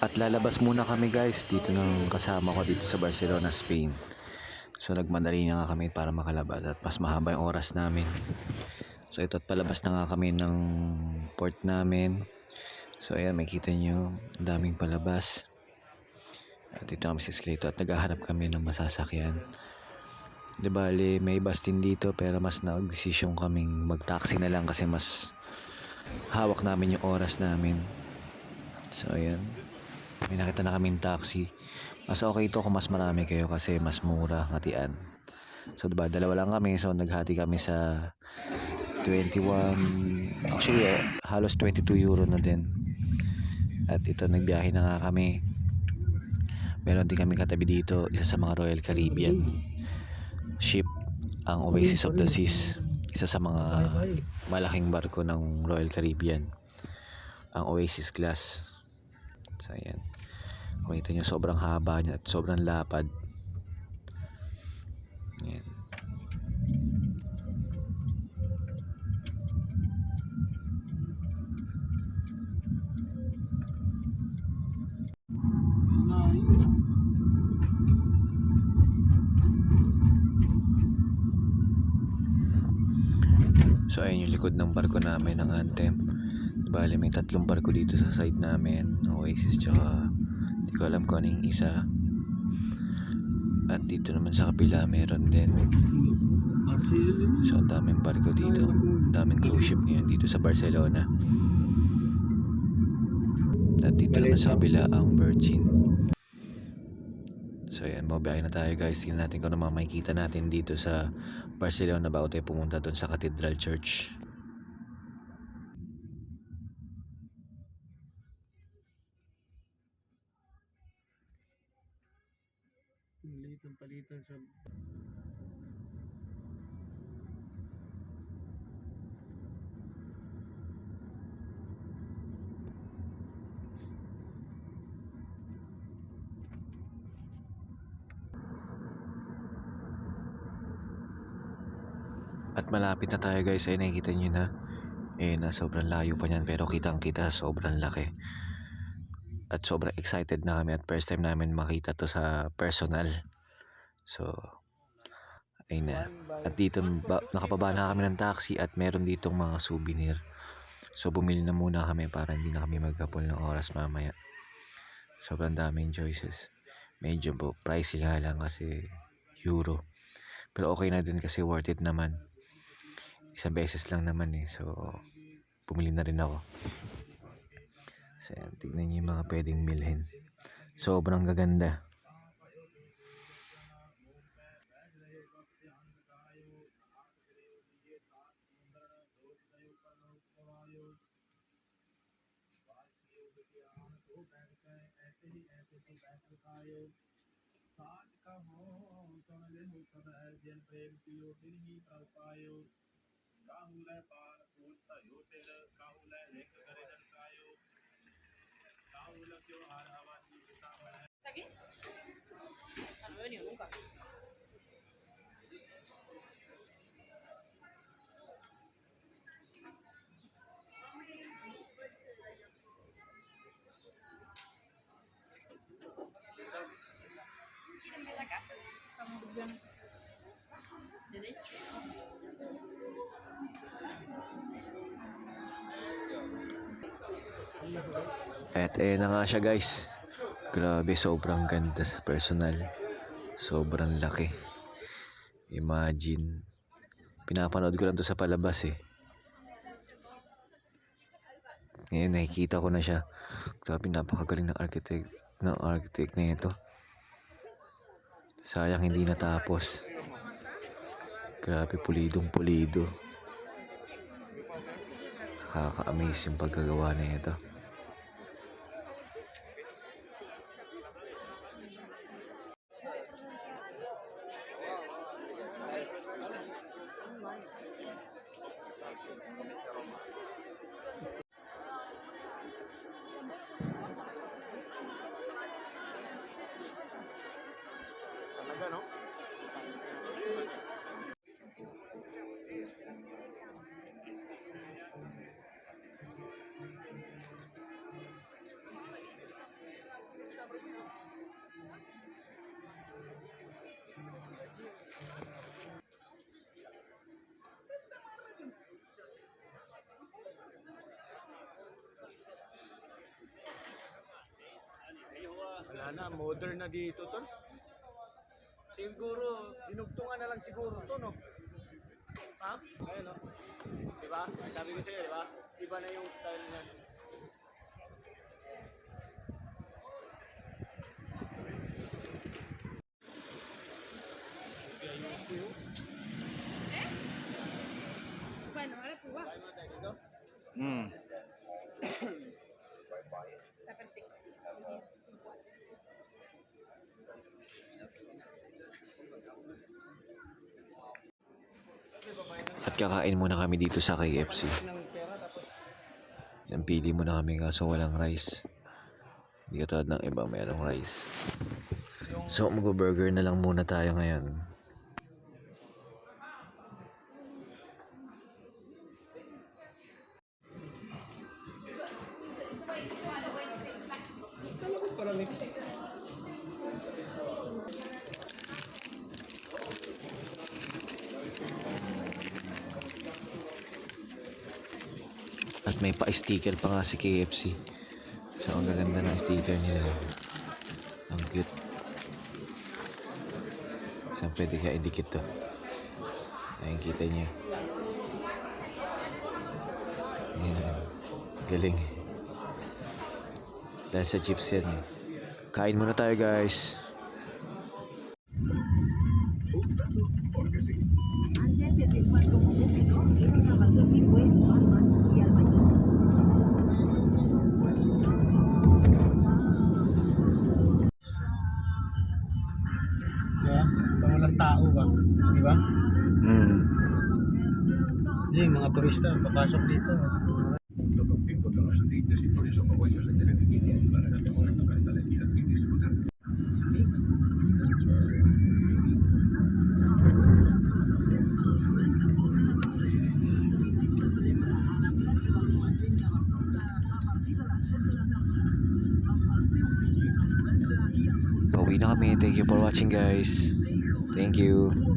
At lalabas muna kami guys dito ng kasama ko dito sa Barcelona, Spain. So nagmadali na nga kami para makalabas at mas mahaba yung oras namin. So ito at palabas na nga kami ng port namin. So ayan, makikita nyo ang daming palabas. At dito kami sa escalator at naghahanap kami ng masasakyan. Di bali may bus din dito pero mas nag-desisyon kaming mag-taxi na lang kasi mas hawak namin yung oras namin. So ayan, may nakita na kaming taxi. Mas okay ito kung mas marami kayo kasi mas mura hatian. So diba, dalawa lang kami, so naghati kami sa 21, actually halos 22 euro na din. At ito, nagbiyahe na nga kami. Meron din kami katabi dito, isa sa mga Royal Caribbean ship, ang Oasis of the Seas, isa sa mga malaking barko ng Royal Caribbean, ang Oasis class. So ayan, makita nyo sobrang haba niya at sobrang lapad. Ayan. So ayun yung likod ng barko namin, ng Anthem. Bali may 3 barko dito sa side namin, Oasis, tsaka hindi ko alam kung ano yung isa. At dito naman sa kabila meron din. So ang daming barko dito, ang daming cruise ship ngayon dito sa Barcelona. At dito naman sa kabila ang Virgin. So ayan, mabiyahe na tayo guys. Tingnan natin kung ano mga makikita natin dito sa Barcelona bago tayo pumunta doon sa Cathedral Church. Palitan sa At malapit na tayo guys. Ay nakikita nyo na. Na sobrang layo pa niyan pero kitang kita sobrang laki. At sobrang excited na kami at first time namin makita to sa personal. So ayun na. At dito nakapaba na kami ng taxi at meron ditong mga souvenir. So bumili na muna kami para hindi na kami magkapol ng oras mamaya. Sobrang daming choices. Medyo pricey nga lang kasi euro. Pero okay na din kasi worth it naman. Isang beses lang naman so bumili na rin ako. So yan, tignan niyo yung mga pwedeng bilhin. Sobrang gaganda. At na nga siya guys. Grabe, sobrang ganda sa personal. Sobrang laki. Imagine. Pinapanood ko lang to sa palabas Ngayon nakikita ko na siya. Grabe, napakagaling ng architect na ito. Sayang hindi natapos. Grabe, pulidong pulido. Nakaka-amaze yung pagkagawa na ito. talaga, no? na, modern na dito tol. Siguro, dinugtungan na lang siguro to, no? Ha? Ayun, no? Diba? Sabi ko sa'yo, diba? Iba na yung style niya. Bueno, ahora tú vas. Kaya mo tayo dito? Está perfecto. At kakain muna kami dito sa KFC. Ng pera tapos Yan, pili muna kami kaso walang rice. Hindi katulad ng iba, mayroong rice. So, mag-burger na lang muna tayo ngayon. para mix. At may pa-sticker pa nga si KFC. So, ang gaganda ng sticker nila. Ang cute. So, pwede ka idikit to. Ayun, kita niyo. Yan. Galing. Dahil sa chips yan. Kain muna tayo, guys. Antes de triunfar como músico, hizo grabación y fue Batman y albañil. Diba? Pang walang tao ba? Diba? Hindi, mga turista, papasok dito. En cuanto a los aceites y flores o cogollos de televigilia para la mejor calidad de vida y disfrutar. Pauwi na kami. Thank you for watching, guys. Thank you.